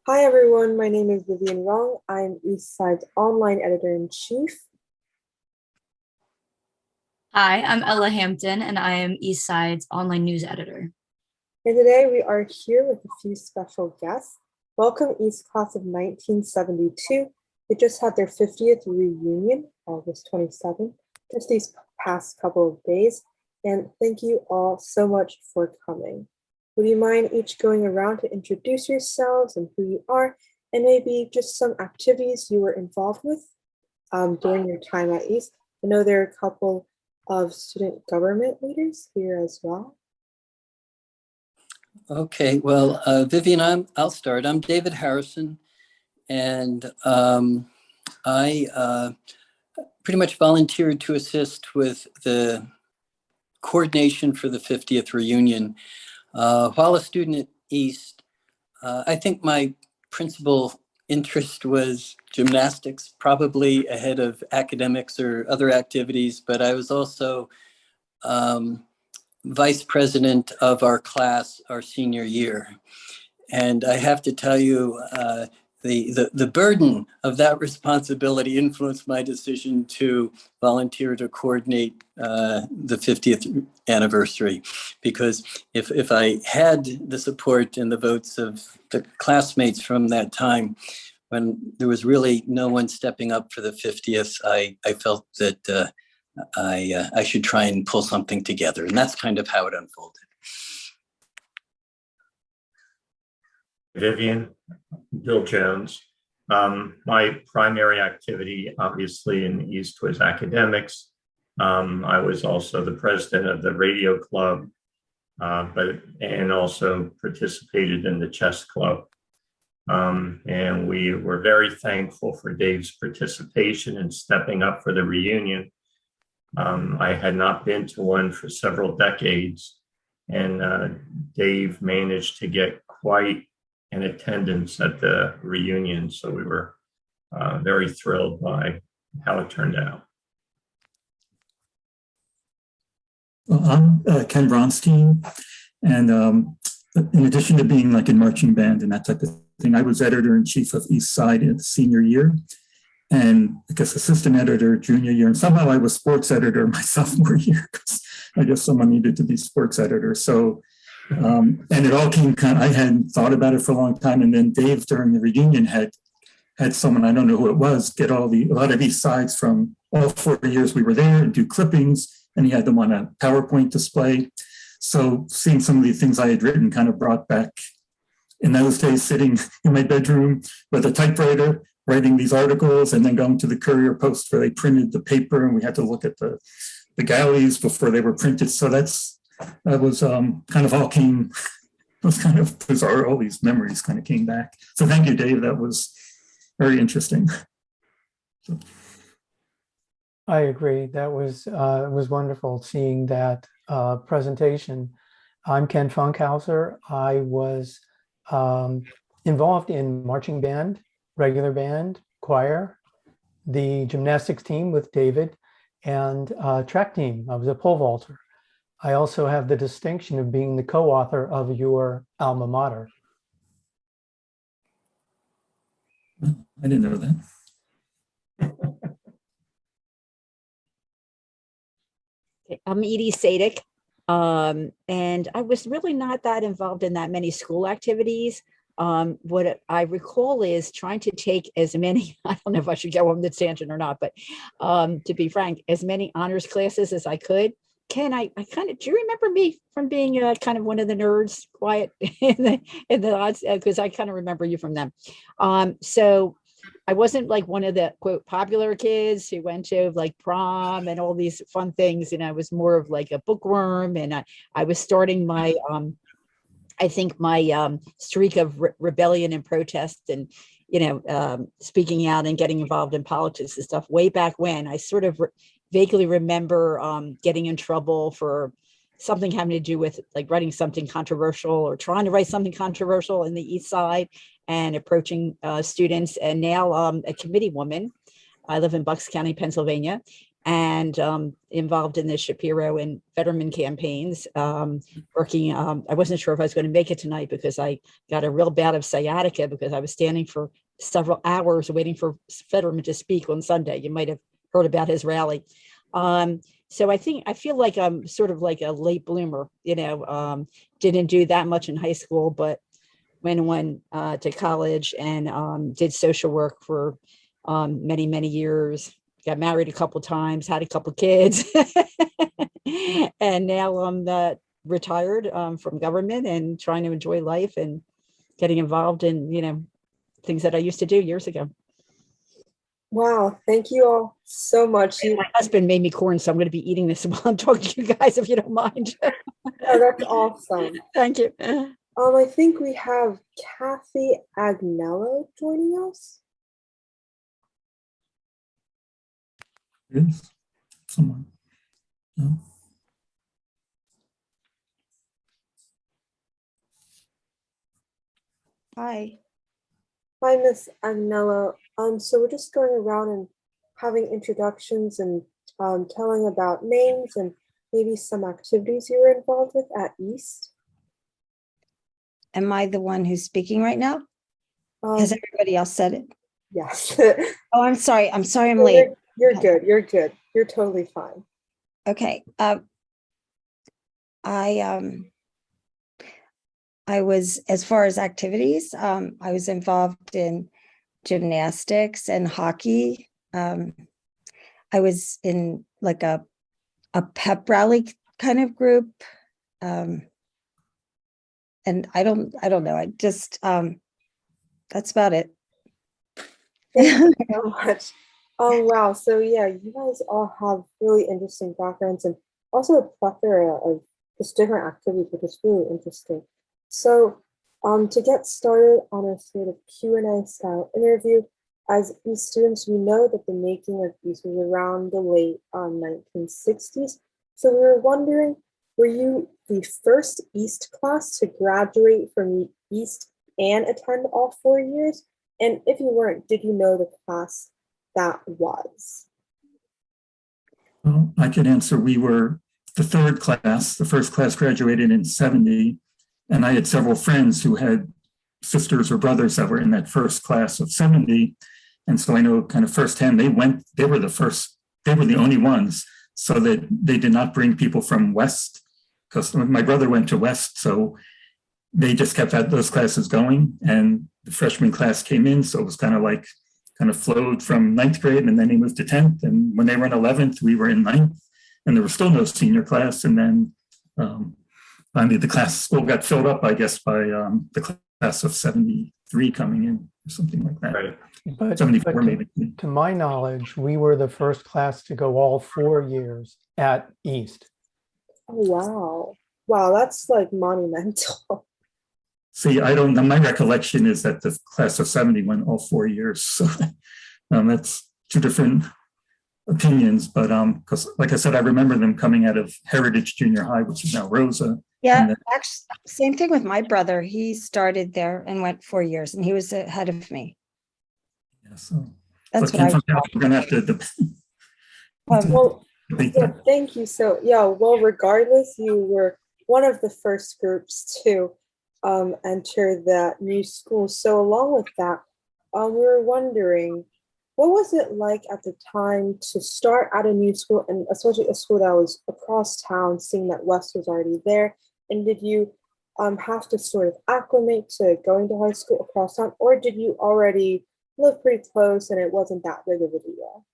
Hi everyone, my name is Vivian Rong. I'm Eastside's online editor-in-chief. Hi, I'm Ella Hampton, and I am Eastside's online news editor. And today we are here with a few special guests. Welcome East Class of 1972. They just had their 50th reunion, August 27th, just these past couple of days. And thank you all so much for coming. Would you mind each going around to introduce yourselves and who you are, and maybe just some activities you were involved with during your time at East? I know there are a couple of student government leaders here as well. Okay, well, Vivian, I'll start. I'm David Harrison, and I pretty much volunteered to assist with the coordination for the 50th reunion. While a student at East, I think my principal interest was gymnastics, probably ahead of academics or other activities, but I was also vice president of our class our senior year. And I have to tell you, the burden of that responsibility influenced my decision to volunteer to coordinate the 50th anniversary. Because if I had the support and the votes of the classmates from that time, when there was really no one stepping up for the 50th, I felt that I should try and pull something together. And that's kind of how it unfolded. Vivian, Bill Jones. My primary activity, obviously, in the East was academics. I was also the president of the radio club, and also participated in the chess club. And we were very thankful for Dave's participation and stepping up for the reunion. I had not been to one for several decades, and Dave managed to get quite an attendance at the reunion. So we were very thrilled by how it turned out. Well, I'm Ken Bronstein, and in addition to being like in marching band and that type of thing, I was editor-in-chief of Eastside in the senior year, and I guess assistant editor junior year, and somehow I was sports editor my sophomore year because I guess someone needed to be sports editor. So, and it all came I hadn't thought about it for a long time, and then Dave during the reunion had someone, I don't know who it was, get a lot of Eastsides from all 4 years we were there and do clippings, and he had them on a PowerPoint display. So seeing some of the things I had written kind of brought back, in those days, sitting in my bedroom with a typewriter, writing these articles, and then going to the Courier Post where they printed the paper, and we had to look at the galleys before they were printed. So that was kind of all came, it was kind of bizarre. All these memories kind of came back. So thank you, Dave. That was very interesting. So. I agree. That was wonderful seeing that presentation. I'm Ken Funkhouser. I was involved in marching band, regular band, choir, the gymnastics team with David, and track team. I was a pole vaulter. I also have the distinction of being the co-author of your alma mater. I didn't know that. I'm Edie Sadik, and I was really not that involved in that many school activities. What I recall is trying to take as many, I don't know if I should go on the tangent or not, but to be frank, as many honors classes as I could. Ken, I kind of, do you remember me from being kind of one of the nerds, quiet in the odds? Because I kind of remember you from them. So I wasn't like one of the quote popular kids who went to like prom and all these fun things. And I was more of like a bookworm, and I was starting my, I think my streak of rebellion and protest and, speaking out and getting involved in politics and stuff way back when. I sort of vaguely remember getting in trouble for something having to do with like writing something controversial or trying to write something controversial in the East Side and approaching students. And now a committee woman. I live in Bucks County, Pennsylvania, and involved in the Shapiro and Fetterman campaigns, working. I wasn't sure if I was going to make it tonight because I got a real bout of sciatica because I was standing for several hours waiting for Fetterman to speak on Sunday. You might have heard about his rally. So I feel like I'm sort of like a late bloomer, didn't do that much in high school, but went to college and did social work for many, many years. Got married a couple times, had a couple kids, and now I'm retired from government and trying to enjoy life and getting involved in, things that I used to do years ago. Wow, thank you all so much. My husband made me corn, so I'm going to be eating this while I'm talking to you guys, if you don't mind. Oh, that's awesome. Thank you. I think we have Kathy Agnello joining us. Is someone? No? Hi. Hi, Miss Agnello. So we're just going around and having introductions and telling about names and maybe some activities you were involved with at East. Am I the one who's speaking right now? Has everybody else said it? Yes. Oh, I'm sorry. I'm sorry I'm late. You're good. You're good. You're totally fine. Okay. I was, as far as activities, I was involved in gymnastics and hockey. I was in like a pep rally kind of group. And I don't know. I just, that's about it. Thank you so much. Wow. So yeah, you guys all have really interesting backgrounds and also a plethora of just different activities, which is really interesting. So to get started on a sort of Q&A style interview, as East students, we know that the making of East was around the late 1960s. So we were wondering, were you the first East class to graduate from East and attend all 4 years? And if you weren't, did you know the class that was? Well, I could answer. We were the third class. The first class graduated in 70. And I had several friends who had sisters or brothers that were in that first class of 70. And so I know kind of firsthand, they were the only ones. So that they did not bring people from West, because my brother went to West. So they just kept those classes going. And the freshman class came in. So it was kind of flowed from 9th grade, and then he moved to 10th. And when they were in 11th, we were in 9th, and there was still no senior class. And then finally the school got filled up, I guess, by the class of 73 coming in or something like that. Right. But 74 maybe. To my knowledge, we were the first class to go all 4 years at East. Oh, wow. Wow, that's like monumental. See, I don't know. My recollection is that the class of 70 went all 4 years. So that's two different opinions. But because like I said, I remember them coming out of Heritage Junior High, which is now Rosa. Yeah, actually, same thing with my brother. He started there and went 4 years, and he was ahead of me. Yeah, so That's so what we're going to have to Well, yeah, thank you. So yeah, well, regardless, you were one of the first groups to enter that new school. So along with that, we were wondering, what was it like at the time to start at a new school, and especially a school that was across town, seeing that West was already there? And did you have to sort of acclimate to going to high school across town, or did you already live pretty close and it wasn't that big of a deal?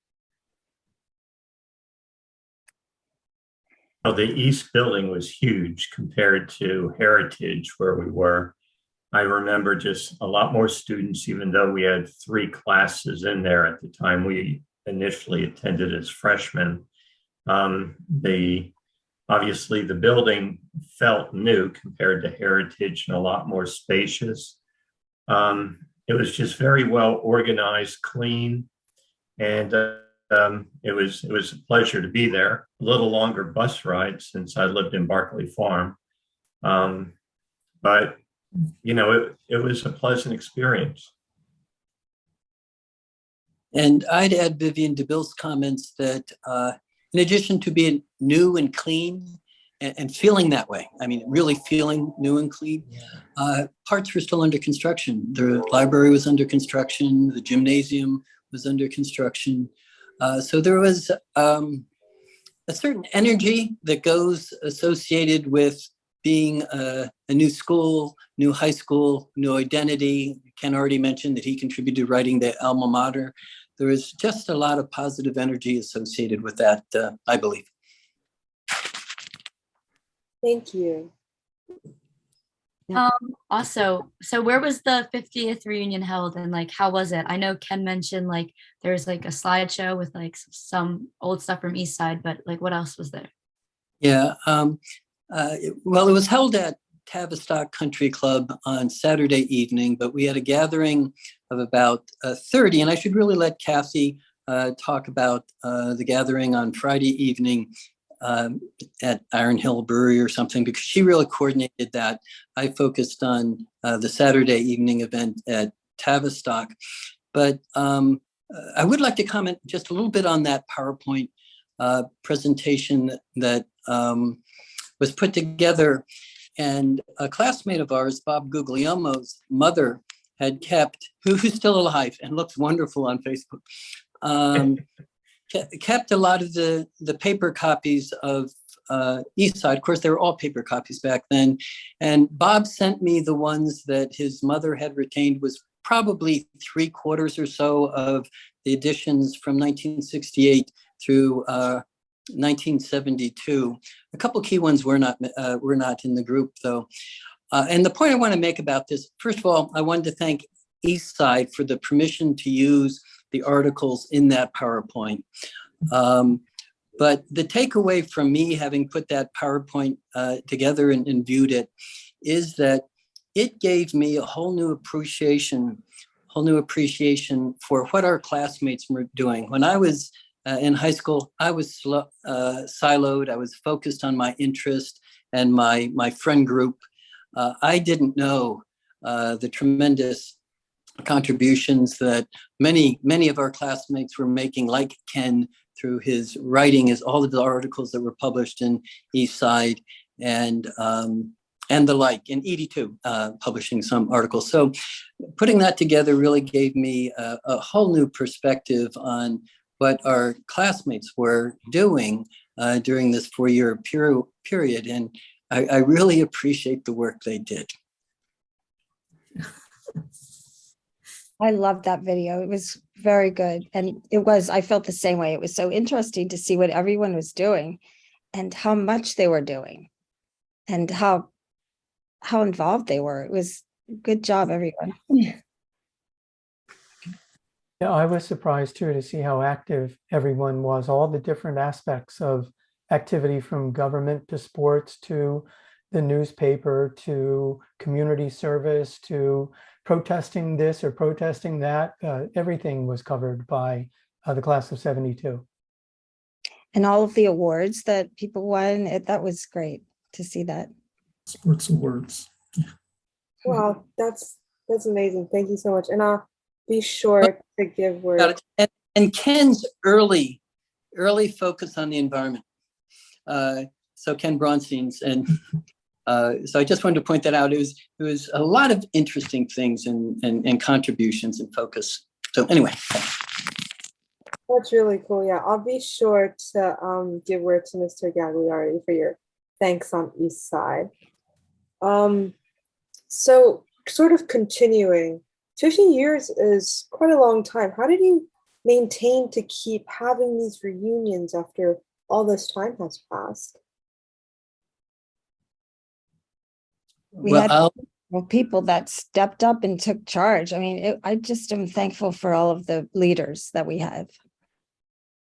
Well, the East building was huge compared to Heritage where we were. I remember just a lot more students, even though we had 3 classes in there at the time we initially attended as freshmen. Obviously the building felt new compared to Heritage and a lot more spacious. It was just very well organized, clean, and it was a pleasure to be there. A little longer bus ride since I lived in Barclay Farm, but it was a pleasant experience. And I'd add Vivian to Bill's comments that in addition to being new and clean and feeling that way, I mean, really feeling new and clean, parts were still under construction. The library was under construction, the gymnasium was under construction. So there was a certain energy that goes associated with being a new school, new high school, new identity. Ken already mentioned that he contributed to writing the alma mater. There is just a lot of positive energy associated with that, I believe. Thank you. Also, so where was the 50th reunion held and like how was it? I know Ken mentioned like there's like a slideshow with like some old stuff from Eastside, but like what else was there? Yeah, well, it was held at Tavistock Country Club on Saturday evening, but we had a gathering of about 30, and I should really let Kathy talk about the gathering on Friday evening at Iron Hill Brewery or something, because she really coordinated that. I focused on the Saturday evening event at Tavistock, but I would like to comment just a little bit on that PowerPoint presentation that was put together. And a classmate of ours, Bob Guglielmo's mother, had kept, who's still alive and looks wonderful on Facebook, kept a lot of the paper copies of Eastside. Of course, they were all paper copies back then. And Bob sent me the ones that his mother had retained, was probably 3/4 or so of the editions from 1968 through 1972. A couple key ones were not in the group though. And the point I want to make about this, first of all, I wanted to thank Eastside for the permission to use the articles in that PowerPoint. But the takeaway from me having put that PowerPoint together and viewed it is that it gave me a whole new appreciation for what our classmates were doing. When I was in high school, I was siloed. I was focused on my interest and my friend group. I didn't know the tremendous contributions that many of our classmates were making, like Ken, through his writing, is all of the articles that were published in Eastside and the like, and Edie too, publishing some articles. So putting that together really gave me a whole new perspective on what our classmates were doing during this 4-year period. And I really appreciate the work they did. I loved that video. It was very good. And I felt the same way. It was so interesting to see what everyone was doing and how much they were doing and how involved they were. It was good job, everyone. Yeah, I was surprised too to see how active everyone was, all the different aspects of activity from government to sports to the newspaper to community service to protesting this or protesting that. Everything was covered by the class of 72. And all of the awards that people won, that was great to see that. Sports awards. Wow, that's amazing. Thank you so much. And I'll be sure to give word. And Ken's early focus on the environment. So Ken Bronstein's, and so I just wanted to point that out. It was a lot of interesting things and contributions and focus. So anyway. That's really cool. Yeah, I'll be sure to give word to Mr. Gagliardi for your thanks on Eastside. So sort of continuing, 50 years is quite a long time. How did you maintain to keep having these reunions after all this time has passed? We had people that stepped up and took charge. I mean, I just am thankful for all of the leaders that we have.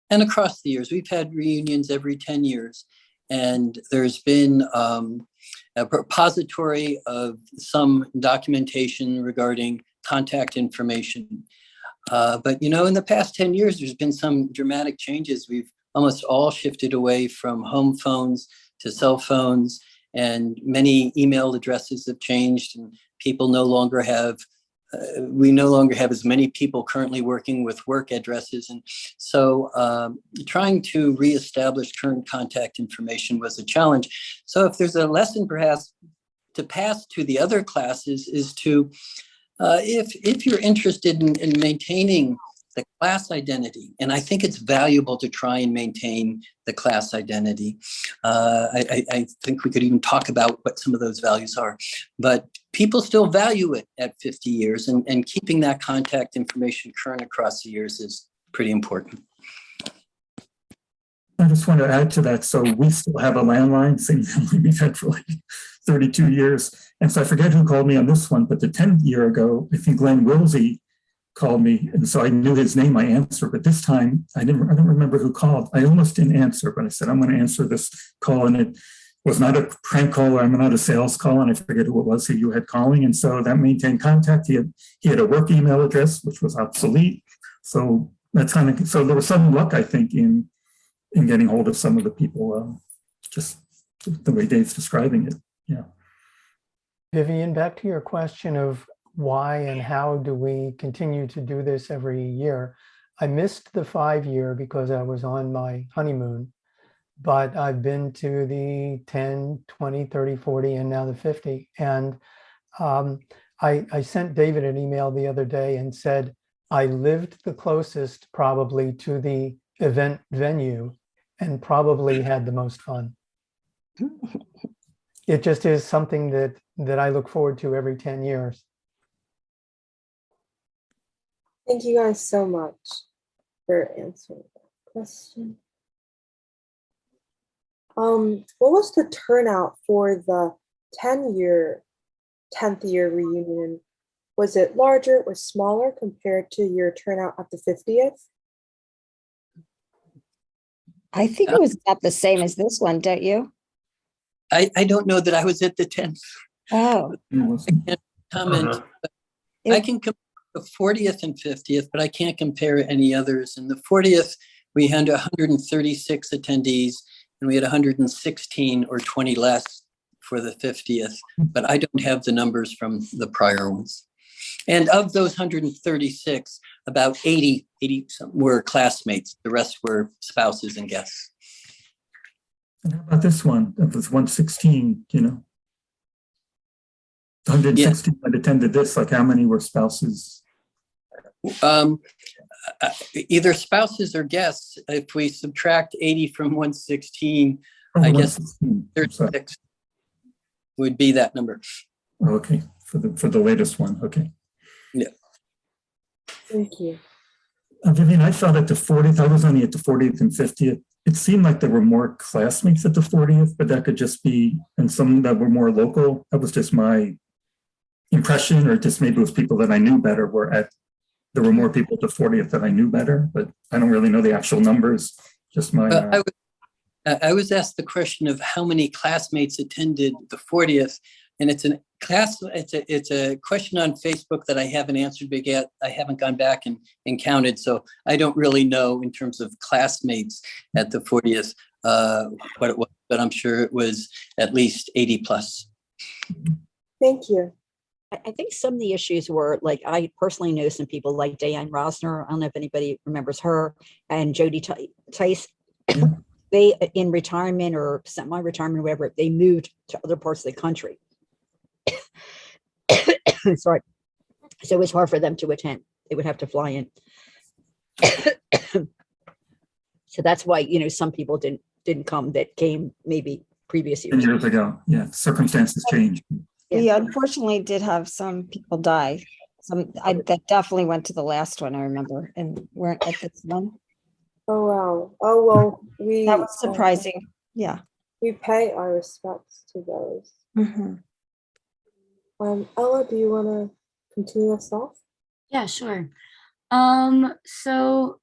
And across the years, we've had reunions every 10 years. And there's been a repository of some documentation regarding contact information. But, you know, in the past 10 years, there's been some dramatic changes. We've almost all shifted away from home phones to cell phones, and many email addresses have changed, and people no longer have we no longer have as many people currently working with work addresses. And so trying to reestablish current contact information was a challenge. So if there's a lesson perhaps to pass to the other classes is to, if you're interested in maintaining the class identity, and I think it's valuable to try and maintain the class identity. I think we could even talk about what some of those values are, but people still value it at 50 years, and keeping that contact information current across the years is pretty important. I just want to add to that. So we still have a landline, same family we've had for like 32 years. And so I forget who called me on this one, but the 10th year ago, I think Glenn Wilsey called me. And so I knew his name, I answered, but this time I don't remember who called. I almost didn't answer, but I said, I'm going to answer this call. And it was not a prank call, I'm not a sales call, and I forget who it was who you had calling. And so that maintained contact. He had a work email address, which was obsolete. So that's kind of, so there was some luck, I think, in getting hold of some of the people, just the way Dave's describing it. Yeah. Vivian, back to your question of why and how do we continue to do this every year? I missed the 5-year because I was on my honeymoon, but I've been to the 10, 20, 30, 40, and now the 50. And I sent David an email the other day and said, I lived the closest probably to the event venue and probably had the most fun. It just is something that I look forward to every 10 years. Thank you guys so much for answering that question. What was the turnout for the 10th year reunion? Was it larger or smaller compared to your turnout at the 50th? I think it was about the same as this one, don't you? I don't know that I was at the 10th. Oh, I can't comment. I can compare the 40th and 50th, but I can't compare any others. In the 40th, we had 136 attendees, and we had 116 or 20 less for the 50th, but I don't have the numbers from the prior ones. And of those 136, about 80 were classmates. The rest were spouses and guests. And how about this one? It was 116, 116 that attended this, like how many were spouses? Either spouses or guests. If we subtract 80 from 116, I guess 36 would be that number. Okay, for the latest one, okay. Yeah. Thank you. Vivian, I thought at the 40th, I was only at the 40th and 50th. It seemed like there were more classmates at the 40th, but that could just be, and some that were more local. That was just my impression, or just maybe it was people that I knew better there were more people at the 40th that I knew better, but I don't really know the actual numbers. Just my. I was asked the question of how many classmates attended the 40th, and it's a question on Facebook that I haven't answered yet. I haven't gone back and counted, so I don't really know in terms of classmates at the 40th what it was, but I'm sure it was at least 80 plus. Thank you. I think some of the issues were, like, I personally know some people like Diane Rosner. I don't know if anybody remembers her, and Jody Tice. They, in retirement or semi-retirement, or whatever, they moved to other parts of the country. Sorry. So it was hard for them to attend. They would have to fly in. So that's why, some people didn't come that came maybe previous years. 10 years ago. Yeah, circumstances changed. we unfortunately did have some people die. That definitely went to the last one, I remember, and weren't at this one. Oh, wow. Oh, well, That was surprising. Yeah. We pay our respects to those. Mm-hmm. Ella, do you want to continue us off? Yeah, sure. So,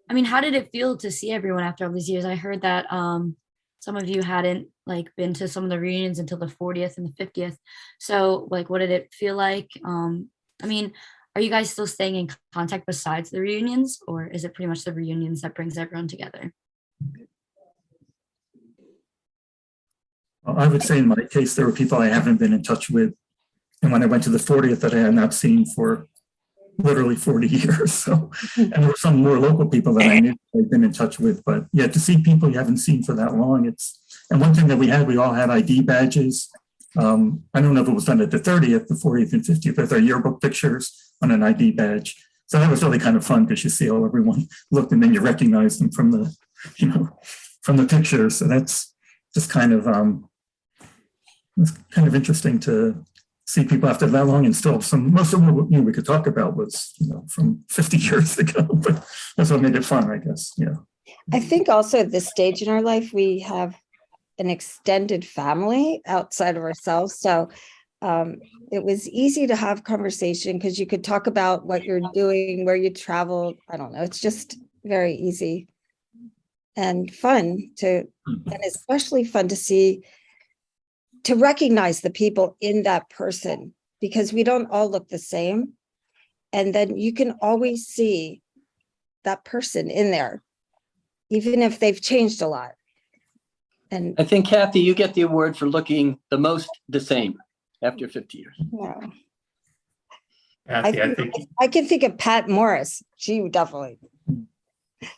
I mean, how did it feel to see everyone after all these years? I heard that some of you hadn't been to some of the reunions until the 40th and the 50th. So, what did it feel like? I mean, are you guys still staying in contact besides the reunions, or is it pretty much the reunions that brings everyone together? Well, I would say in my case, there were people I haven't been in touch with And when I went to the 40th that I had not seen for literally 40 years. So, and there were some more local people that I knew I'd been in touch with, but yeah, to see people you haven't seen for that long, and one thing that we all had ID badges. I don't know if it was done at the 30th, the 40th and 50th, with our yearbook pictures on an ID badge. So that was really kind of fun because you see how everyone looked and then you recognize them from the, from the pictures. So that's just kind of, it's kind of interesting to see people after that long, and still most of what we could talk about was from 50 years ago, but that's what made it fun, I guess. Yeah. I think also at this stage in our life, we have an extended family outside of ourselves. So it was easy to have conversation because you could talk about what you're doing, where you traveled. I don't know. It's just very easy and fun and especially fun to recognize the people in that person, because we don't all look the same. And then you can always see that person in there, even if they've changed a lot. And I think, Kathy, you get the award for looking the most the same after 50 years. no, Kathy, I can think of Pat Morris. She definitely.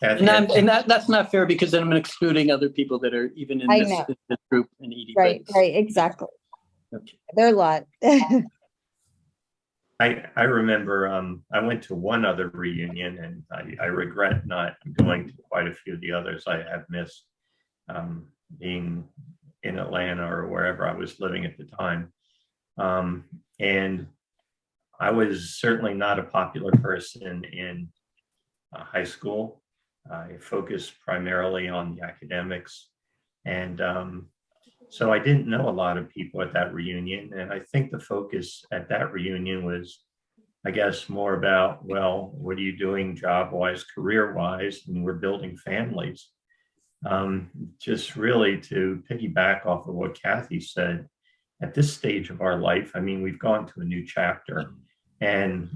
And that's not fair, because then I'm excluding other people that are even in this group and Edie. Right, exactly. Okay. There are a lot. I remember I went to one other reunion, and I regret not going to quite a few of the others I have missed, being in Atlanta or wherever I was living at the time. And I was certainly not a popular person in high school. I focused primarily on the academics. And so I didn't know a lot of people at that reunion. And I think the focus at that reunion was, I guess, more about, well, what are you doing job-wise, career-wise? And we're building families. Just really to piggyback off of what Kathy said, at this stage of our life, I mean, we've gone to a new chapter, and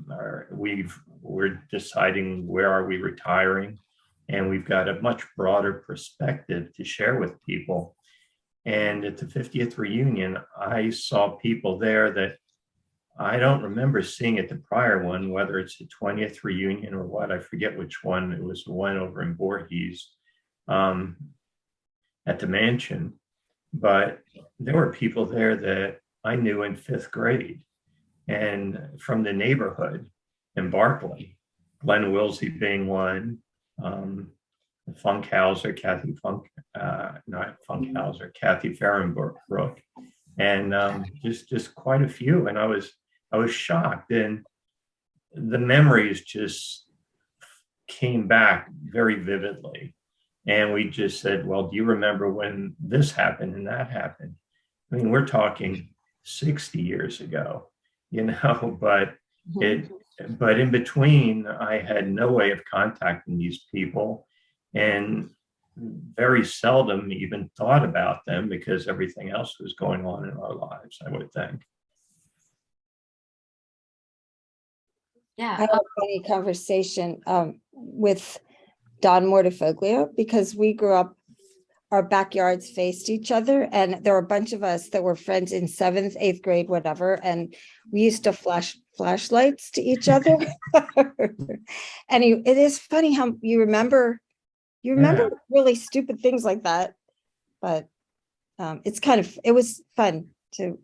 we're deciding where are we retiring, and we've got a much broader perspective to share with people. And at the 50th reunion, I saw people there that I don't remember seeing at the prior one, whether it's the 20th reunion or what, I forget which one. It was the one over in Voorhees at the mansion. But there were people there that I knew in 5th grade and from the neighborhood in Barclay, Glenn Wilsey being one, Funkhouser, Kathy Fahrenbrook, and just quite a few. And I was shocked, and the memories just came back very vividly. And we just said, well, do you remember when this happened and that happened? I mean, we're talking 60 years ago, but in between, I had no way of contacting these people, and very seldom even thought about them because everything else was going on in our lives, I would think. Yeah. I had a funny conversation with Don Mortifoglio, because we grew up, our backyards faced each other, and there were a bunch of us that were friends in 7th, 8th grade, whatever, and we used to flash flashlights to each other. And it is funny how you remember really stupid things like that, but it was fun to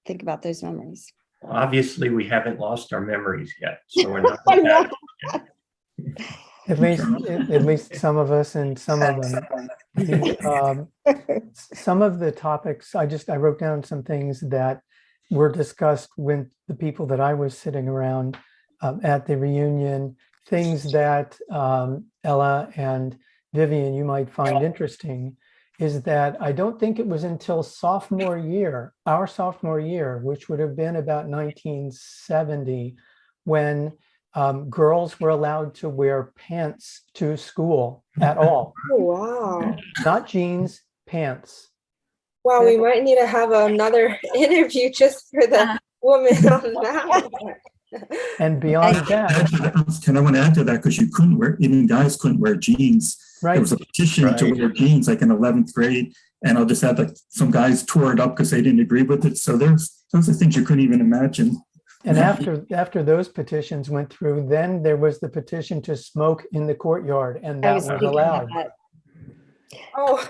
think about those memories. Obviously, we haven't lost our memories yet, so we're not that bad. At least some of us, and some of them. Some of the topics, I wrote down some things that were discussed with the people that I was sitting around at the reunion, things that Ella and Vivian, you might find interesting, is that I don't think it was until our sophomore year, which would have been about 1970, when girls were allowed to wear pants to school at all. Oh, wow. Not jeans, pants. Wow, we might need to have another interview just for the woman on that. And beyond that, And I want to add to that, because even guys couldn't wear jeans. right? There was a petition to wear jeans like in 11th grade. And I'll just add, like, some guys tore it up because they didn't agree with it. So there's those are things you couldn't even imagine. And after those petitions went through, then there was the petition to smoke in the courtyard, and I that was was thinking about allowed. that. Oh,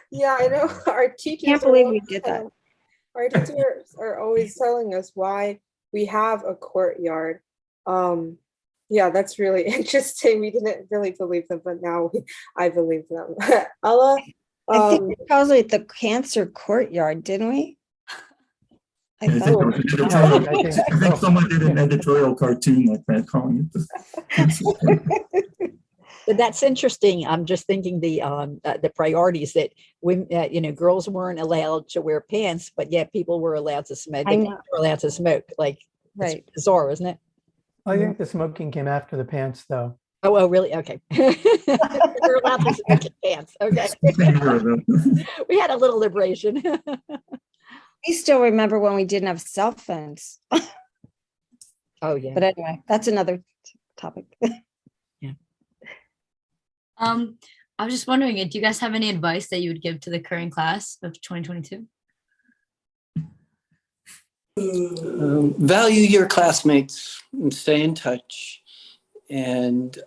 yeah, I know our teachers. Can't are believe always we did that. Our teachers are always telling us why we have a courtyard. Yeah, that's really interesting. We didn't really believe them, but now I believe them. Ella, I think we called it the cancer courtyard, didn't we? I I think, thought. there was an editorial, I think I think so. someone did an editorial cartoon like that, calling it the. But that's interesting. I'm just thinking the priorities that women, girls weren't allowed to wear pants, but yet people were allowed to smoke. I They know. were allowed to smoke. Like, Right. it's bizarre, isn't it? I think the smoking came after the pants, though. Oh, really? Okay. We're allowed to smoke in pants. Okay. We had a little liberation. We still remember when we didn't have cell phones. Oh, yeah. But anyway, that's another topic. I was just wondering, do you guys have any advice that you would give to the current class of 2022? Value your classmates and stay in touch. And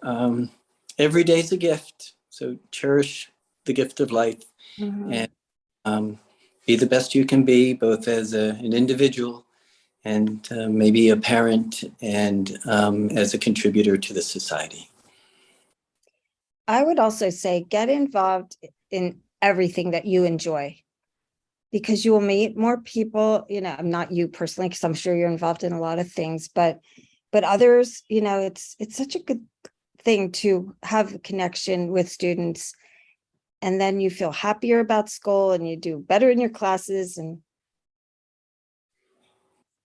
every day's a gift. So cherish the gift of life and be the best you can be, both as an individual and maybe a parent and as a contributor to the society. I would also say get involved in everything that you enjoy, because you will meet more people, not you personally, because I'm sure you're involved in a lot of things, but others, it's such a good thing to have a connection with students. And then you feel happier about school and you do better in your classes and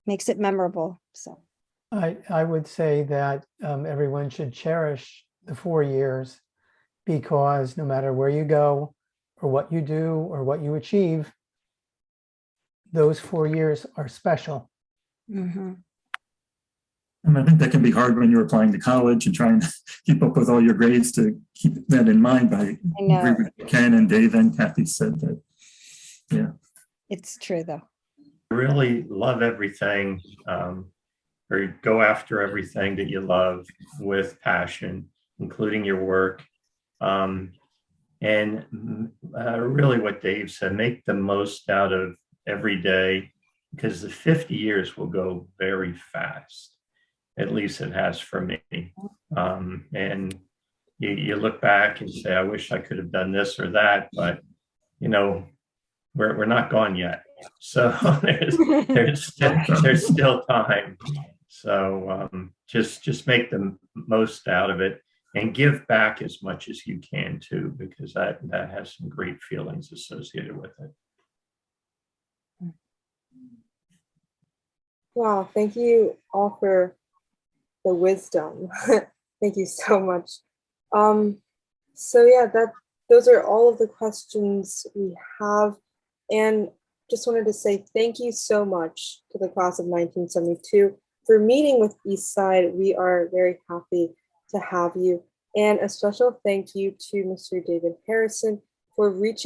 makes it memorable. So I would say that everyone should cherish the 4 years, because no matter where you go or what you do or what you achieve, those 4 years are special. And I think that can be hard when you're applying to college and trying to keep up with all your grades, to keep that in mind. By I know. Ken and Dave and Kathy said that. Yeah. It's true though. Really love everything, or go after everything that you love with passion, including your work. And really what Dave said, make the most out of every day, because the 50 years will go very fast. At least it has for me. And you look back and say, I wish I could have done this or that, but we're not gone yet. So there's still time. So just make the most out of it and give back as much as you can too, because that has some great feelings associated with it. Wow, thank you all for the wisdom. Thank you so much. So yeah, those are all of the questions we have. And just wanted to say thank you so much to the class of 1972 for meeting with Eastside. We are very happy to have you. And a special thank you to Mr. David Harrison for reaching